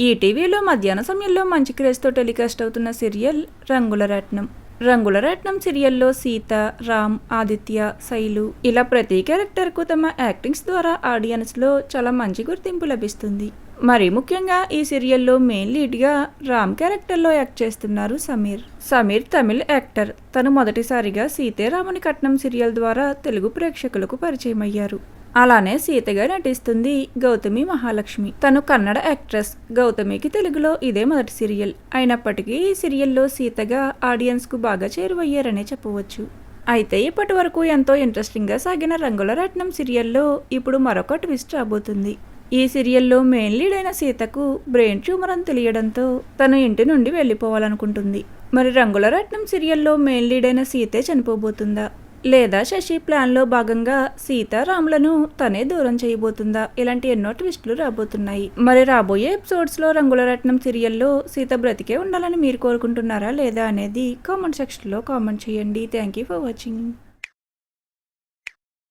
ఈటీవీలో మధ్యాహ్న సమయంలో మంచి క్రేజ్తో టెలికాస్ట్ అవుతున్న సీరియల్ రంగుల రత్నం. రంగుల రత్నం సీరియల్లో సీత, రామ్, ఆదిత్య, శైలు ఇలా ప్రతి క్యారెక్టర్కు తమ యాక్టింగ్స్ ద్వారా ఆడియన్స్లో చాలా మంచి గుర్తింపు లభిస్తుంది. మరి ముఖ్యంగా ఈ సీరియల్లో మెయిన్ లీడ్గా రామ్ క్యారెక్టర్లో యాక్ట్ చేస్తున్నారు సమీర్. సమీర్ తమిళ్ యాక్టర్. తను మొదటిసారిగా సీతే రాముని కట్నం సీరియల్ ద్వారా తెలుగు ప్రేక్షకులకు పరిచయం అయ్యారు. అలానే సీతగా నటిస్తుంది గౌతమి మహాలక్ష్మి. తను కన్నడ యాక్ట్రెస్. గౌతమికి తెలుగులో ఇదే మొదటి సీరియల్ అయినప్పటికీ ఈ సీరియల్లో సీతగా ఆడియన్స్కు బాగా చేరువయ్యారనే చెప్పవచ్చు. అయితే ఇప్పటి వరకు ఎంతో ఇంట్రెస్టింగ్గా సాగిన రంగుల రత్నం సీరియల్లో ఇప్పుడు మరొక ట్విస్ట్ రాబోతుంది. ఈ సీరియల్లో మెయిన్ లీడ్ అయిన సీతకు బ్రెయిన్ ట్యూమర్ అని తెలియడంతో తను ఇంటి నుండి వెళ్ళిపోవాలనుకుంటుంది. మరి రంగుల రత్నం సీరియల్లో మెయిన్ లీడ్ అయిన సీతే చనిపోబోతుందా, లేదా శశి ప్లాన్లో భాగంగా సీతారాములను తనే దూరం చేయబోతుందా? ఇలాంటి ఎన్నో ట్విస్టులు రాబోతున్నాయి. మరి రాబోయే ఎపిసోడ్స్లో రంగుల రత్నం సీరియల్లో సీత బ్రతికే ఉండాలని మీరు కోరుకుంటున్నారా లేదా అనేది కామెంట్ సెక్షన్లో కామెంట్ చేయండి. Thank you for watching.